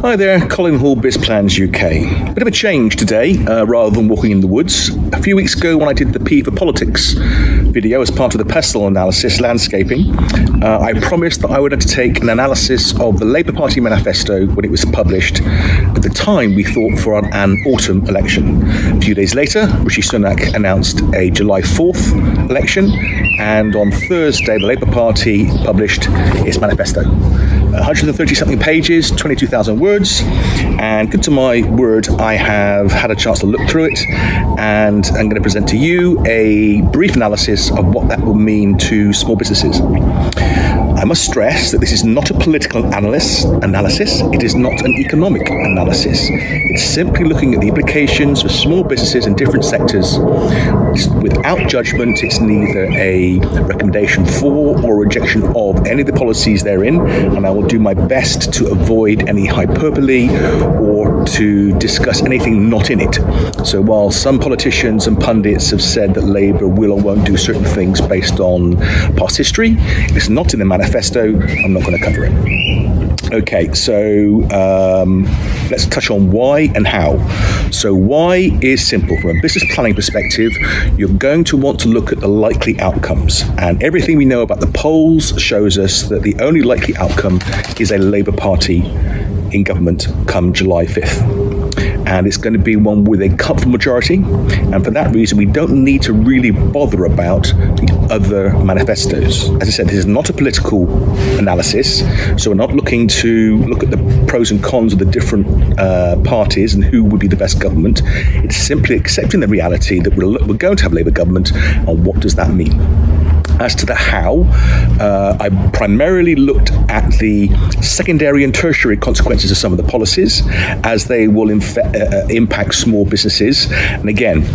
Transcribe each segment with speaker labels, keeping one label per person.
Speaker 1: Hi there, Colin Hall, BizPlans UK. Bit of a change today, rather than walking in the woods. A few weeks ago when I did the P for Politics video as part of the pestle analysis, landscaping, I promised that I would undertake an analysis of the Labour Party manifesto when it was published at the time we thought for an autumn election. A few days later, Rishi Sunak announced a July 4th election, and on Thursday the Labour Party published its manifesto. 130-something pages, 22,000 words, and good to my word, I have had a chance to look through it, and I'm going to present to you a brief analysis of what that will mean to small businesses. I must stress that this is not a political analysis, it is not an economic analysis. It's simply looking at the implications for small businesses in different sectors. Without judgment, it's neither a recommendation for or rejection of any of the policies therein, and I will do my best to avoid any hyperbole or to discuss anything not in it. So while some politicians and pundits have said that Labour will or won't do certain things based on past history, it's not in the manifesto, I'm not going to cover it. Okay, so let's touch on why and how. So why is simple. From a business planning perspective, you're going to want to look at the likely outcomes. And everything we know about the polls shows us that the only likely outcome is a Labour Party in government come July 5th. And it's going to be one with a comfortable majority. And for that reason, we don't need to really bother about the other manifestos. As I said, this is not a political analysis. So we're not looking to look at the pros and cons of the different parties and who would be the best government. It's simply accepting the reality that we're going to have Labour government, and what does that mean? As to the how, I primarily looked at the secondary and tertiary consequences of some of the policies, as they will impact small businesses. And again,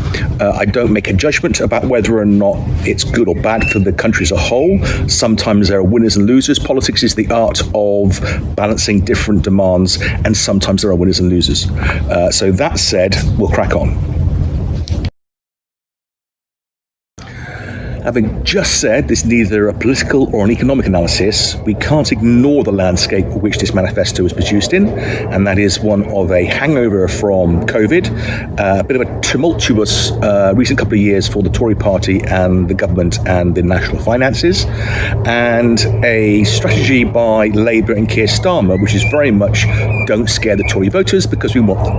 Speaker 1: I don't make a judgment about whether or not it's good or bad for the country as a whole. Sometimes there are winners and losers. Politics is the art of balancing different demands, and sometimes there are winners and losers. So that said, we'll crack on. Having just said this is neither a political or an economic analysis, we can't ignore the landscape which this manifesto was produced in, and that is one of a hangover from COVID, a bit of a tumultuous recent couple of years for the Tory party and the government and the national finances, and a strategy by Labour and Keir Starmer, which is very much don't scare the Tory voters because we want them.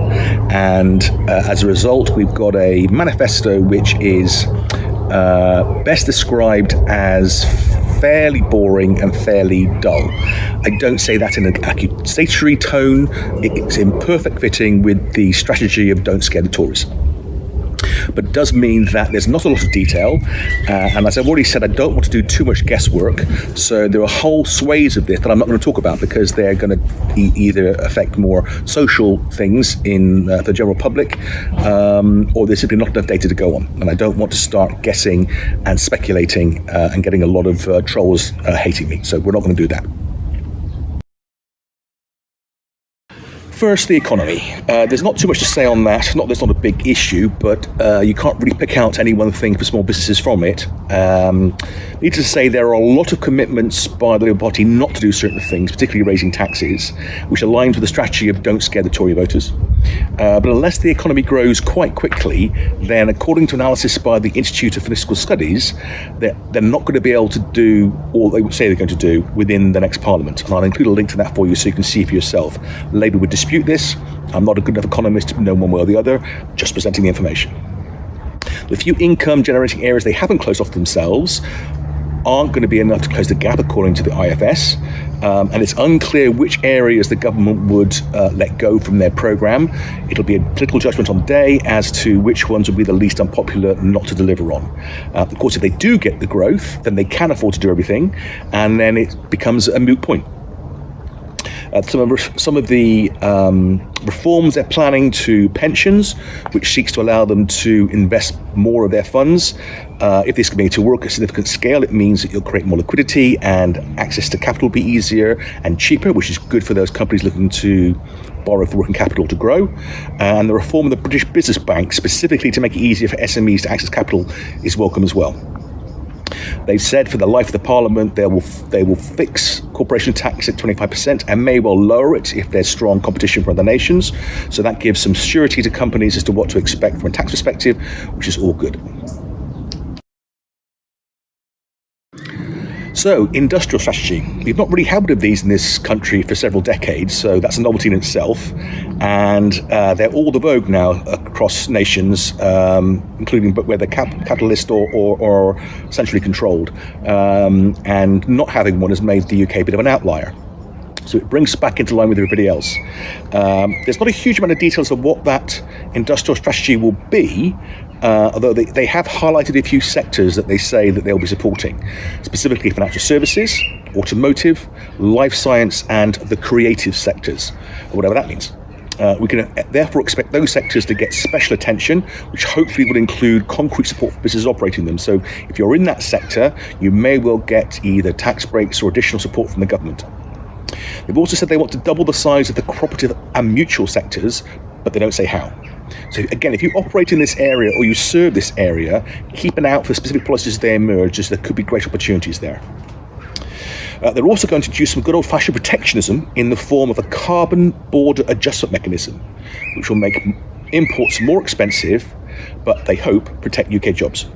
Speaker 1: And as a result, we've got a manifesto which is best described as fairly boring and fairly dull. I don't say that in an accusatory tone. It's in perfect fitting with the strategy of don't scare the Tories. But it does mean that there's not a lot of detail, and as I've already said, I don't want to do too much guesswork, so there are whole swathes of this that I'm not going to talk about because they're going to either affect more social things in the general public, or there's simply not enough data to go on, and I don't want to start guessing and speculating and getting a lot of trolls hating me, so we're not going to do that. First, the economy. There's not too much to say on that. There's not a big issue, but you can't really pick out any one thing for small businesses from it. Needless to say, there are a lot of commitments by the Labour Party not to do certain things, particularly raising taxes, which aligns with the strategy of don't scare the Tory voters. But unless the economy grows quite quickly, then according to analysis by the Institute of Fiscal Studies, they're not going to be able to do all they say they're going to do within the next Parliament. And I'll include a link to that for you so you can see for yourself. Labour would dispute this. I'm not a good enough economist to know one way or the other, just presenting the information. The few income generating areas they haven't closed off themselves aren't going to be enough to close the gap according to the IFS, and it's unclear which areas the government would let go from their programme. It'll be a political judgment on the day as to which ones would be the least unpopular not to deliver on. Of course, if they do get the growth, then they can afford to do everything, and then it becomes a moot point. Some of the reforms they're planning to pensions, which seeks to allow them to invest more of their funds. If this can be to work at a significant scale, it means that you'll create more liquidity and access to capital will be easier and cheaper, which is good for those companies looking to borrow for working capital to grow. And the reform of the British Business Bank, specifically to make it easier for SMEs to access capital, is welcome as well. They've said for the life of the Parliament they will fix corporation tax at 25% and may well lower it if there's strong competition from other nations. So that gives some surety to companies as to what to expect from a tax perspective, which is all good. So, industrial strategy. We've not really had one of these in this country for several decades, so that's a novelty in itself. And they're all the vogue now across nations, including whether capitalist or centrally controlled. And not having one has made the UK a bit of an outlier. So it brings us back into line with everybody else. There's not a huge amount of details of what that industrial strategy will be, although they have highlighted a few sectors that they say that they'll be supporting, specifically financial services, automotive, life science, and the creative sectors, or whatever that means. We can therefore expect those sectors to get special attention, which hopefully will include concrete support for businesses operating them. So if you're in that sector, you may well get either tax breaks or additional support from the government. They've also said they want to double the size of the cooperative and mutual sectors, but they don't say how. So again, if you operate in this area or you serve this area, keep an eye out for specific policies as they emerge, as there could be great opportunities there. They're also going to introduce some good old-fashioned protectionism in the form of a carbon border adjustment mechanism, which will make imports more expensive, but they hope protect UK jobs.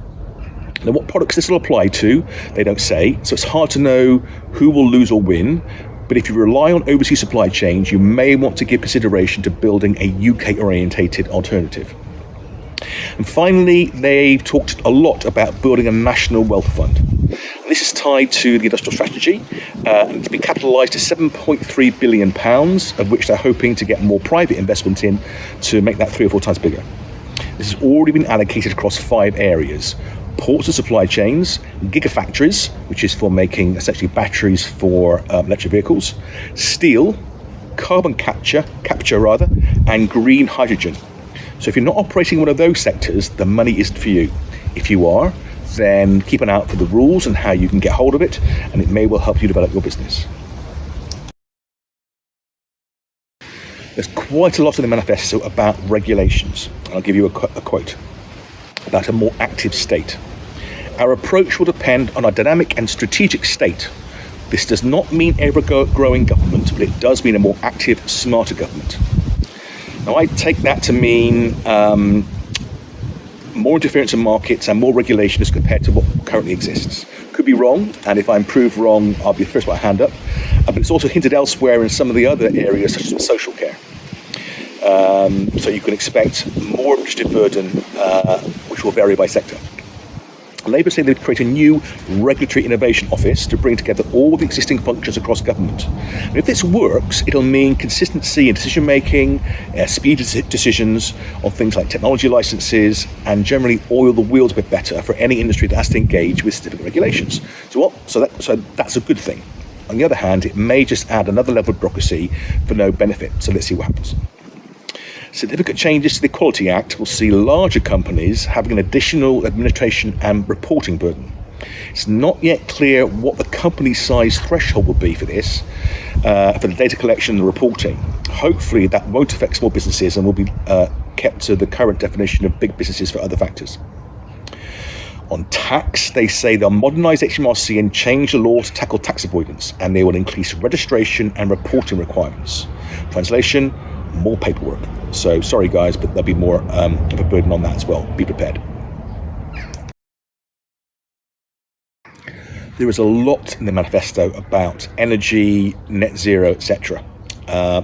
Speaker 1: Now, what products this will apply to, they don't say, so it's hard to know who will lose or win. But if you rely on overseas supply chains, you may want to give consideration to building a UK-orientated alternative. And finally, they've talked a lot about building a national wealth fund. And this is tied to the industrial strategy, and to be capitalised to £7.3 billion, of which they're hoping to get more private investment in to make that 3 or 4 times bigger. This has already been allocated across 5 areas: ports and supply chains, gigafactories, which is for making essentially batteries for electric vehicles, steel, carbon capture, and green hydrogen. So if you're not operating in one of those sectors, the money isn't for you. If you are, then keep an eye out for the rules and how you can get hold of it, and it may well help you develop your business. There's quite a lot in the manifesto about regulations. I'll give you a quote about a more active state. Our approach will depend on a dynamic and strategic state. This does not mean ever-growing government, but it does mean a more active, smarter government. Now, I take that to mean more interference in markets and more regulation as compared to what currently exists. Could be wrong, and if I'm proved wrong, I'll be the first to put my hand up. But it's also hinted elsewhere in some of the other areas, such as social care. So you can expect more administrative burden, which will vary by sector. Labour say they'd create a new regulatory innovation office to bring together all the existing functions across government. And if this works, it'll mean consistency in decision making, speed of decisions on things like technology licenses, and generally oil the wheels a bit better for any industry that has to engage with specific regulations. So that's a good thing. On the other hand, it may just add another level of bureaucracy for no benefit. So let's see what happens. Significant changes to the Equality Act will see larger companies having an additional administration and reporting burden. It's not yet clear what the company size threshold will be for this, for the data collection and the reporting. Hopefully that won't affect small businesses and will be kept to the current definition of big businesses for other factors. On tax, they say they'll modernise HMRC and change the law to tackle tax avoidance, and they will increase registration and reporting requirements. Translation: more paperwork. So sorry guys, but there'll be more of a burden on that as well. Be prepared. There is a lot in the manifesto about energy, net zero, etc.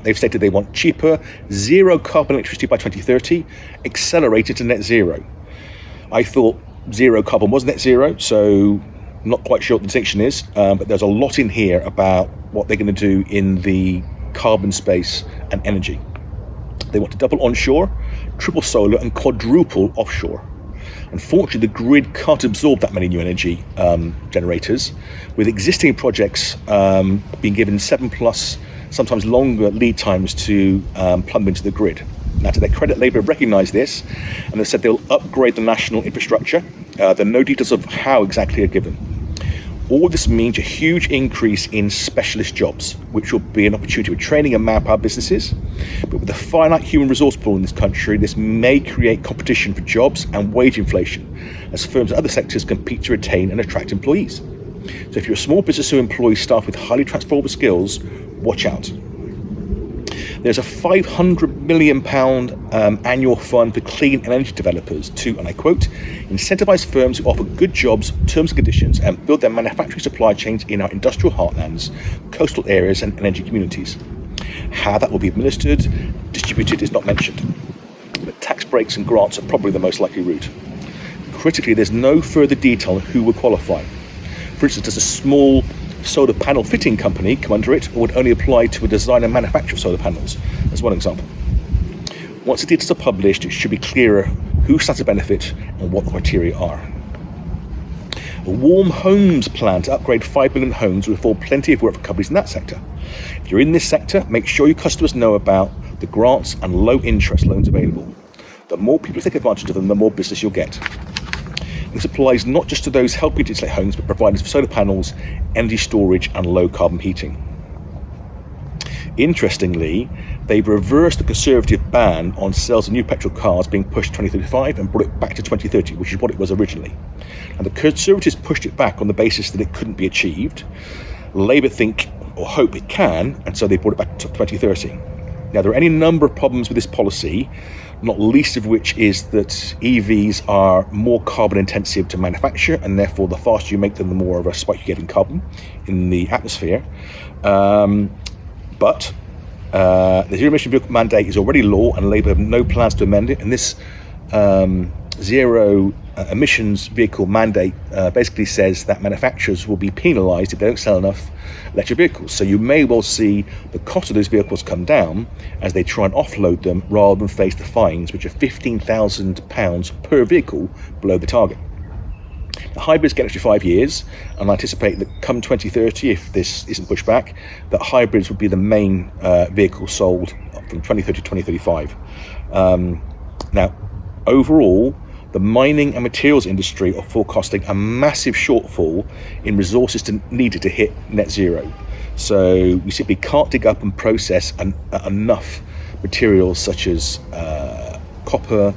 Speaker 1: They've stated they want cheaper, zero carbon electricity by 2030, accelerated to net zero. I thought zero carbon was net zero, so not quite sure what the distinction is, but there's a lot in here about what they're going to do in the carbon space and energy. They want to double onshore, triple solar, and quadruple offshore. Unfortunately, the grid can't absorb that many new energy generators, with existing projects being given 7+, sometimes longer lead times to plumb into the grid. Now, to their credit, Labour have recognised this, and they've said they'll upgrade the national infrastructure. There are no details of how exactly are given. All this means a huge increase in specialist jobs, which will be an opportunity for training and manpower businesses. But with a finite human resource pool in this country, this may create competition for jobs and wage inflation, as firms in other sectors compete to retain and attract employees. So if you're a small business who employs staff with highly transferable skills, watch out. There's a £500 million annual fund for clean energy developers to, and I quote, incentivise firms who offer good jobs, terms and conditions, and build their manufacturing supply chains in our industrial heartlands, coastal areas and energy communities. How that will be administered, distributed is not mentioned. But tax breaks and grants are probably the most likely route. Critically, there's no further detail on who will qualify. For instance, does a small solar panel fitting company come under it, or would only apply to a design and manufacture of solar panels, as one example. Once the details are published, it should be clearer who stands to benefit and what the criteria are. A warm homes plan to upgrade 5 million homes will afford plenty of work for companies in that sector. If you're in this sector, make sure your customers know about the grants and low interest loans available. The more people take advantage of them, the more business you'll get. This applies not just to those helping to insulate homes, but providers of solar panels, energy storage and low carbon heating. Interestingly, they've reversed the Conservative ban on sales of new petrol cars being pushed to 2035 and brought it back to 2030, which is what it was originally. And the Conservatives pushed it back on the basis that it couldn't be achieved. Labour think or hope it can, and so they brought it back to 2030. Now, there are any number of problems with this policy, not least of which is that EVs are more carbon intensive to manufacture, and therefore the faster you make them, the more of a spike you get in carbon in the atmosphere. But the zero emission vehicle mandate is already law, and Labour have no plans to amend it. And this zero emissions vehicle mandate basically says that manufacturers will be penalised if they don't sell enough electric vehicles. So you may well see the cost of those vehicles come down as they try and offload them rather than face the fines, which are £15,000 per vehicle below the target. The hybrids get extra 5 years, and I anticipate that come 2030, if this isn't pushed back, that hybrids would be the main vehicle sold from 2030 to 2035. Now, overall, the mining and materials industry are forecasting a massive shortfall in resources needed to hit net zero. So we simply can't dig up and process enough materials such as copper,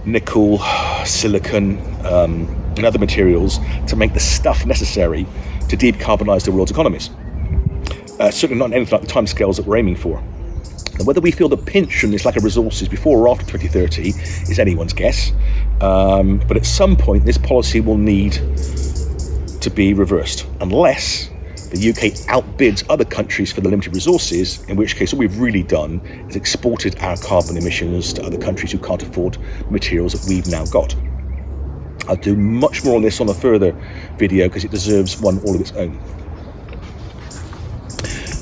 Speaker 1: nickel, silicon, and other materials to make the stuff necessary to decarbonise the world's economies. Certainly not anything like the timescales that we're aiming for. And whether we feel the pinch from this lack of resources before or after 2030 is anyone's guess. But at some point, this policy will need to be reversed, unless the UK outbids other countries for the limited resources, in which case all we've really done is exported our carbon emissions to other countries who can't afford the materials that we've now got. I'll do much more on this on a further video because it deserves one all of its own.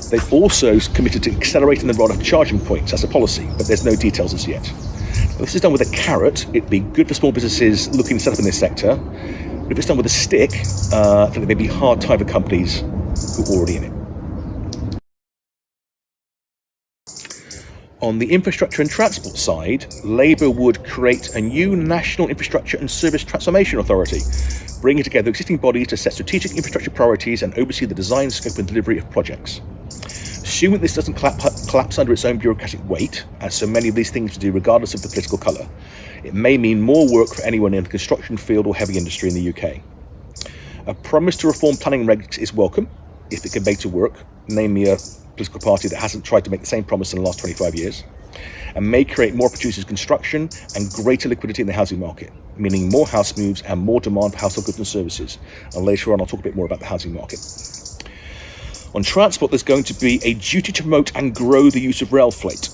Speaker 1: They've also committed to accelerating the rollout of charging points as a policy, but there's no details as yet. If this is done with a carrot, it'd be good for small businesses looking to set up in this sector. But if it's done with a stick, I think it may be hard time for companies who are already in it. On the infrastructure and transport side, Labour would create a new National Infrastructure and Service Transformation Authority, bringing together existing bodies to set strategic infrastructure priorities and oversee the design, scope and delivery of projects. Assuming this doesn't collapse under its own bureaucratic weight, as so many of these things do regardless of the political colour, it may mean more work for anyone in the construction field or heavy industry in the UK. A promise to reform planning regs is welcome, if it can make it work, namely a political party that hasn't tried to make the same promise in the last 25 years, and may create more opportunities in construction and greater liquidity in the housing market, meaning more house moves and more demand for household goods and services. And later on, I'll talk a bit more about the housing market. On transport, there's going to be a duty to promote and grow the use of rail freight.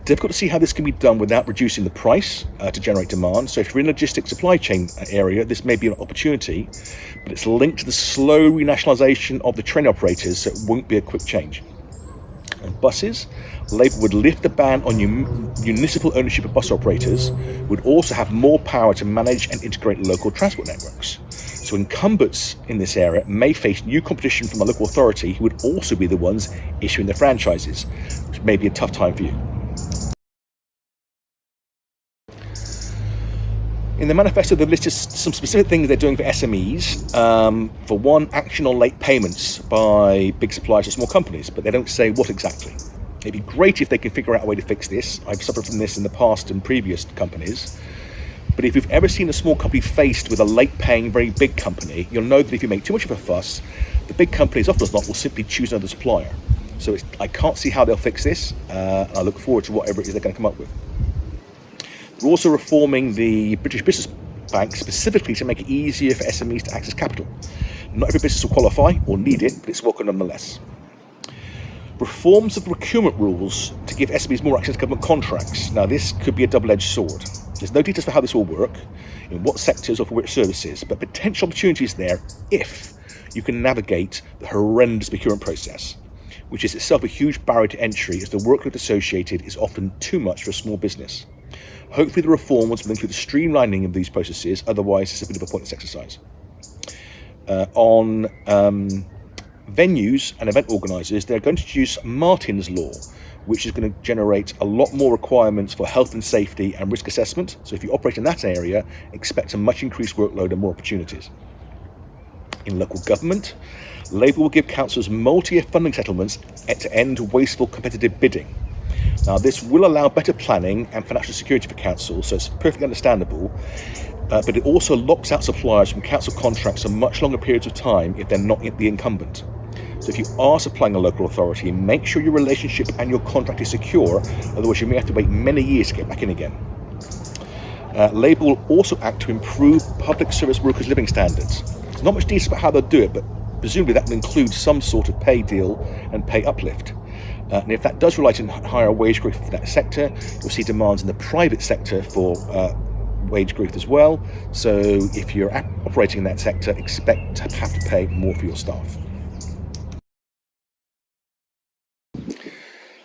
Speaker 1: Difficult to see how this can be done without reducing the price to generate demand. So if you're in the logistics supply chain area, this may be an opportunity, but it's linked to the slow renationalisation of the train operators, so it won't be a quick change. On buses, Labour would lift the ban on municipal ownership of bus operators, would also have more power to manage and integrate local transport networks. So incumbents in this area may face new competition from a local authority who would also be the ones issuing the franchises, which may be a tough time for you. In the manifesto, they've listed some specific things they're doing for SMEs. For one, action on late payments by big suppliers or small companies, but they don't say what exactly. It'd be great if they could figure out a way to fix this. I've suffered from this in the past in previous companies. But if you've ever seen a small company faced with a late-paying, very big company, you'll know that if you make too much of a fuss, the big companies, often as not, will simply choose another supplier. So I can't see how they'll fix this. I look forward to whatever it is they're going to come up with. We're also reforming the British Business Bank specifically to make it easier for SMEs to access capital. Not every business will qualify or need it, but it's welcome nonetheless. Reforms of the procurement rules to give SMEs more access to government contracts. Now, this could be a double-edged sword. There's no details for how this will work, in what sectors or for which services, but potential opportunities there if you can navigate the horrendous procurement process, which is itself a huge barrier to entry as the workload associated is often too much for a small business. Hopefully the reforms will include the streamlining of these processes, otherwise it's a bit of a pointless exercise. On venues and event organisers, they're going to introduce Martin's Law, which is going to generate a lot more requirements for health and safety and risk assessment. So if you operate in that area, expect a much increased workload and more opportunities. In local government, Labour will give councils multi-year funding settlements to end wasteful competitive bidding. Now, this will allow better planning and financial security for councils, so it's perfectly understandable, but it also locks out suppliers from council contracts for much longer periods of time if they're not the incumbent. So if you are supplying a local authority, make sure your relationship and your contract is secure, otherwise you may have to wait many years to get back in again. Labour will also act to improve public service workers' living standards. There's not much detail about how they'll do it, but presumably that will include some sort of pay deal and pay uplift. And if that does result in higher wage growth for that sector, you'll see demands in the private sector for wage growth as well. So if you're operating in that sector, expect to have to pay more for your staff.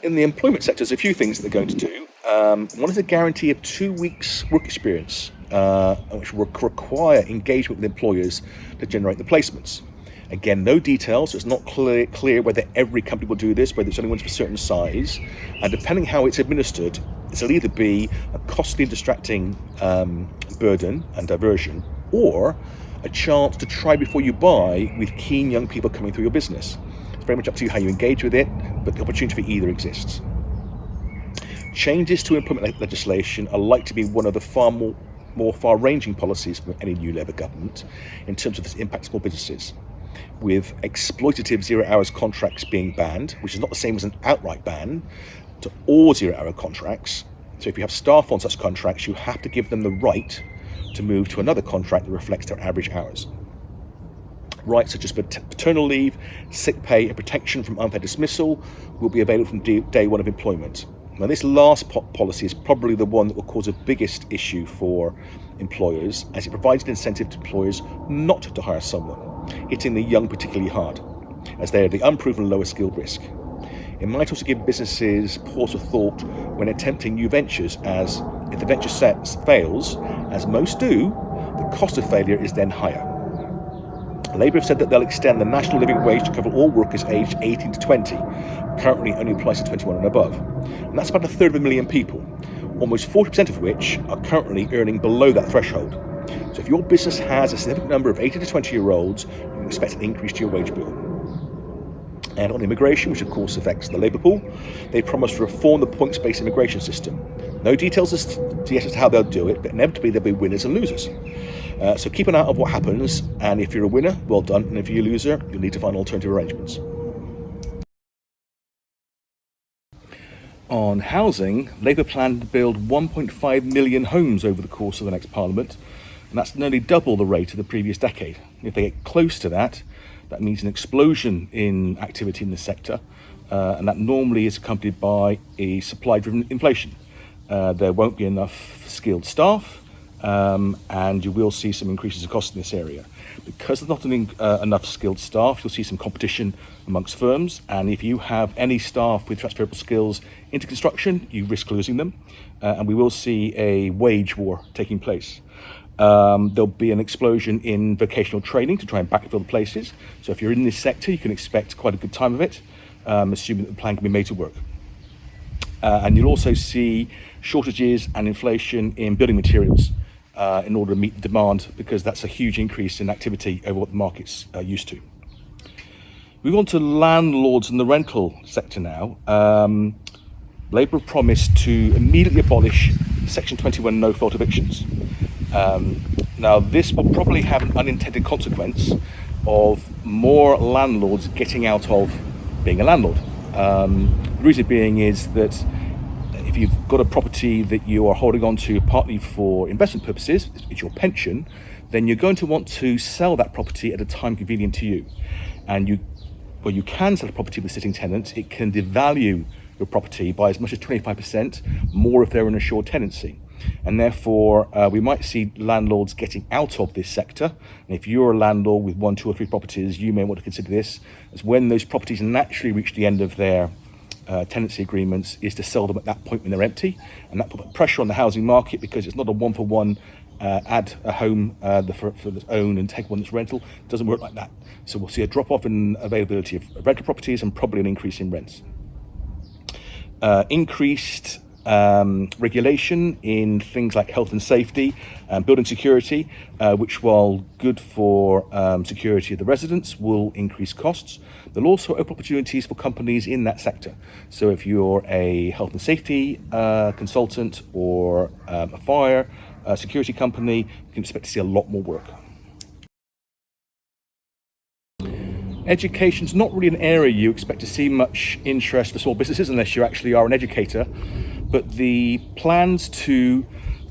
Speaker 1: In the employment sector, there's a few things that they're going to do. One is a guarantee of 2 weeks work experience, which will require engagement with employers to generate the placements. Again, no details, so it's not clear whether every company will do this, whether it's only ones of a certain size, and depending how it's administered, it'll either be a costly and distracting burden and diversion, or a chance to try before you buy with keen young people coming through your business. It's very much up to you how you engage with it, but the opportunity for either exists. Changes to employment legislation are likely to be one of the more far-ranging policies from any new Labour government in terms of its impact on small businesses, with exploitative zero-hours contracts being banned, which is not the same as an outright ban, to all zero-hour contracts. So if you have staff on such contracts, you have to give them the right to move to another contract that reflects their average hours. Rights such as paternal leave, sick pay, and protection from unfair dismissal will be available from day one of employment. Now, this last policy is probably the one that will cause the biggest issue for employers, as it provides an incentive to employers not to hire someone, hitting the young particularly hard, as they are the unproven lower skilled risk. It might also give businesses pause for thought when attempting new ventures, as if the venture fails, as most do, the cost of failure is then higher. Labour have said that they'll extend the national living wage to cover all workers aged 18 to 20. Currently only applies to 21 and above. And that's about a third of a million people, almost 40% of which are currently earning below that threshold. So if your business has a significant number of 18 to 20-year-olds, you can expect an increase to your wage bill. And on immigration, which of course affects the labour pool, they promised to reform the points-based immigration system. No details as to how they'll do it, but inevitably there'll be winners and losers. So keep an eye on what happens, and if you're a winner, well done, and if you're a loser, you'll need to find alternative arrangements. On housing, Labour plan to build 1.5 million homes over the course of the next Parliament, and that's nearly double the rate of the previous decade. If they get close to that, that means an explosion in activity in the sector, and that normally is accompanied by a supply-driven inflation. There won't be enough skilled staff, and you will see some increases in cost in this area. Because there's not enough skilled staff, you'll see some competition amongst firms, and if you have any staff with transferable skills into construction, you risk losing them, and we will see a wage war taking place. There'll be an explosion in vocational training to try and backfill the places. So if you're in this sector, you can expect quite a good time of it, assuming that the plan can be made to work. And you'll also see shortages and inflation in building materials. in order to meet the demand, because that's a huge increase in activity over what the market's used to. Move on to landlords in the rental sector now. Labour have promised to immediately abolish Section 21 no-fault evictions. Now, this will probably have an unintended consequence of more landlords getting out of being a landlord. The reason being is that if you've got a property that you are holding on to partly for investment purposes, it's your pension, then you're going to want to sell that property at a time convenient to you. And you can sell a property with sitting tenants. It can devalue your property by as much as 25% more if they're in a short tenancy. And therefore, we might see landlords getting out of this sector. And if you're a landlord with 1, 2 or 3 properties, you may want to consider this as when those properties naturally reach the end of their tenancy agreements, is to sell them at that point when they're empty. And that puts pressure on the housing market, because it's not a one-for-one add a home for the own and take one that's rental. It doesn't work like that. So we'll see a drop-off in availability of rental properties and probably an increase in rents. Increased regulation in things like health and safety and building security, which, while good for security of the residents, will increase costs. There'll also open opportunities for companies in that sector. So if you're a health and safety consultant or a fire security company, you can expect to see a lot more work. Education's not really an area you expect to see much interest for small businesses unless you actually are an educator. But the plans to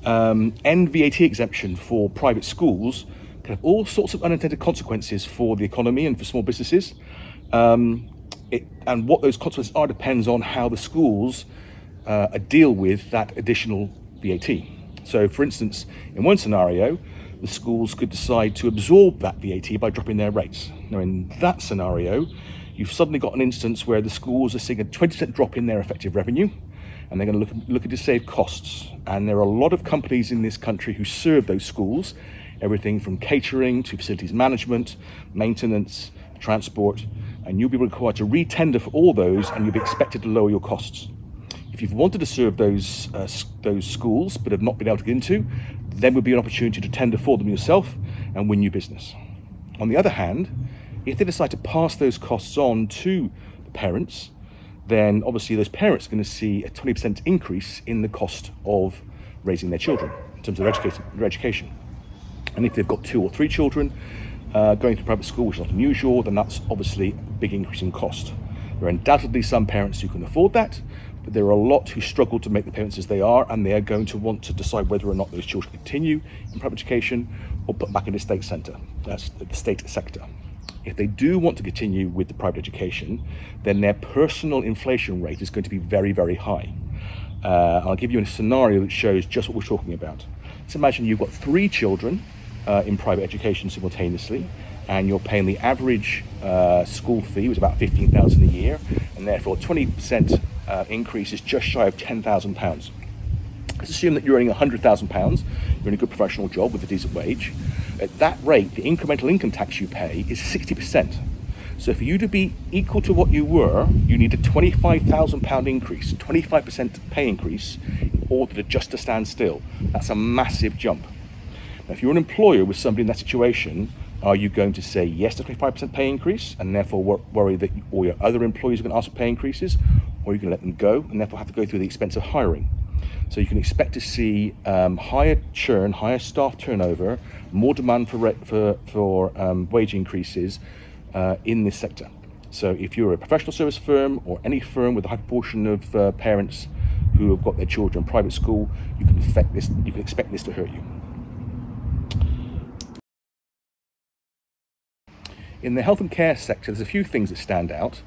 Speaker 1: end VAT exemption for private schools can have all sorts of unintended consequences for the economy and for small businesses. And what those consequences are depends on how the schools deal with that additional VAT. So, for instance, in one scenario, the schools could decide to absorb that VAT by dropping their rates. Now, in that scenario, you've suddenly got an instance where the schools are seeing a 20% drop in their effective revenue, and they're going to look to save costs. And there are a lot of companies in this country who serve those schools, everything from catering to facilities management, maintenance, transport, and you'll be required to re-tender for all those, and you'll be expected to lower your costs. If you've wanted to serve those schools but have not been able to get into, then would be an opportunity to tender for them yourself and win new business. On the other hand, if they decide to pass those costs on to the parents, then obviously those parents are going to see a 20% increase in the cost of raising their children in terms of their education. And if they've got 2 or 3 children going to private school, which is not unusual, then that's obviously a big increase in cost. There are undoubtedly some parents who can afford that, but there are a lot who struggle to make the payments as they are, and they are going to want to decide whether or not those children continue in private education or put back in the state sector. If they do want to continue with the private education, then their personal inflation rate is going to be very, very high. I'll give you a scenario that shows just what we're talking about. Let's imagine you've got 3 children in private education simultaneously, and you're paying the average school fee was about $15,000 a year, and therefore 20% increase is just shy of £10,000. Let's assume that you're earning £100,000, you're in a good professional job with a decent wage. At that rate, the incremental income tax you pay is 60%. So for you to be equal to what you were, you need a £25,000 increase, 25% pay increase, in order to just to stand still. That's a massive jump. Now, if you're an employer with somebody in that situation, are you going to say yes to 25% pay increase and therefore worry that all your other employees are going to ask for pay increases, or are you going to let them go and therefore have to go through the expense of hiring? So you can expect to see higher churn, higher staff turnover, more demand for wage increases in this sector. So if you're a professional service firm or any firm with a high proportion of parents who have got their children in private school, you can expect this to hurt you. In the health and care sector, there's a few things that stand out.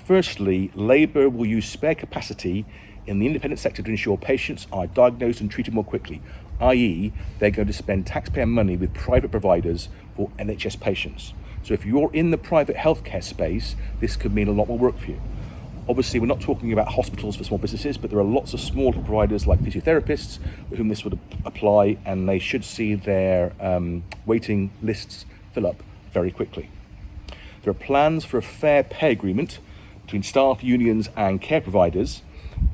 Speaker 1: Firstly, Labour will use spare capacity in the independent sector to ensure patients are diagnosed and treated more quickly, i.e. they're going to spend taxpayer money with private providers for NHS patients. So if you're in the private healthcare space, this could mean a lot more work for you. Obviously, we're not talking about hospitals for small businesses, but there are lots of smaller providers like physiotherapists with whom this would apply, and they should see their waiting lists fill up very quickly. There are plans for a fair pay agreement between staff unions and care providers,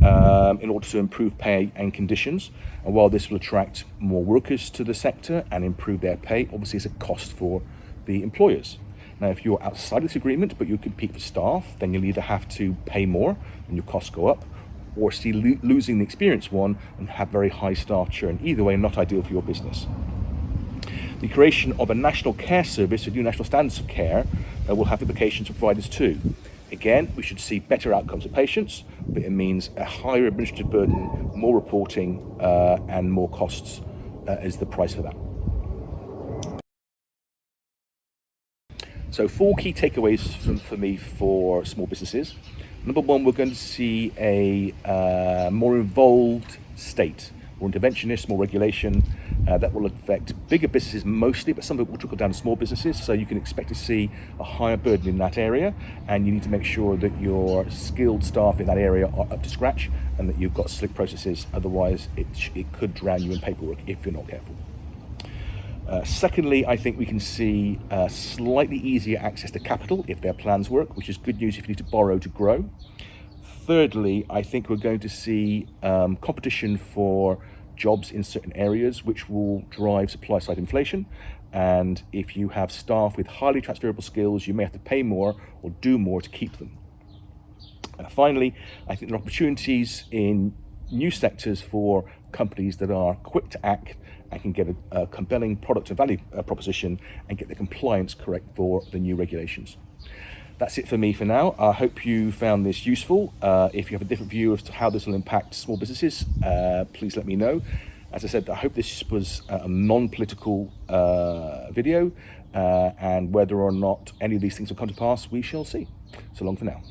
Speaker 1: in order to improve pay and conditions. And while this will attract more workers to the sector and improve their pay, obviously it's a cost for the employers. Now, if you're outside this agreement but you compete for staff, then you'll either have to pay more and your costs go up, or see losing the experienced one and have very high staff churn. Either way, not ideal for your business. The creation of a national care service with new national standards of care will have implications for providers too. Again, we should see better outcomes for patients, but it means a higher administrative burden, more reporting, and more costs is the price for that. So 4 key takeaways for me for small businesses. Number 1, we're going to see a more involved state, more interventionist, more regulation. That will affect bigger businesses mostly, but some of it will trickle down to small businesses. So you can expect to see a higher burden in that area, and you need to make sure that your skilled staff in that area are up to scratch and that you've got slick processes. Otherwise, it could drown you in paperwork if you're not careful. Secondly, I think we can see slightly easier access to capital if their plans work, which is good news if you need to borrow to grow. Thirdly, I think we're going to see competition for jobs in certain areas, which will drive supply side inflation. And if you have staff with highly transferable skills, you may have to pay more or do more to keep them. Finally, I think there are opportunities in new sectors for companies that are quick to act and can get a compelling product and value proposition and get the compliance correct for the new regulations. That's it for me for now. I hope you found this useful. If you have a different view as to how this will impact small businesses, please let me know. As I said, I hope this was a non-political video, and whether or not any of these things will come to pass, we shall see. So long for now.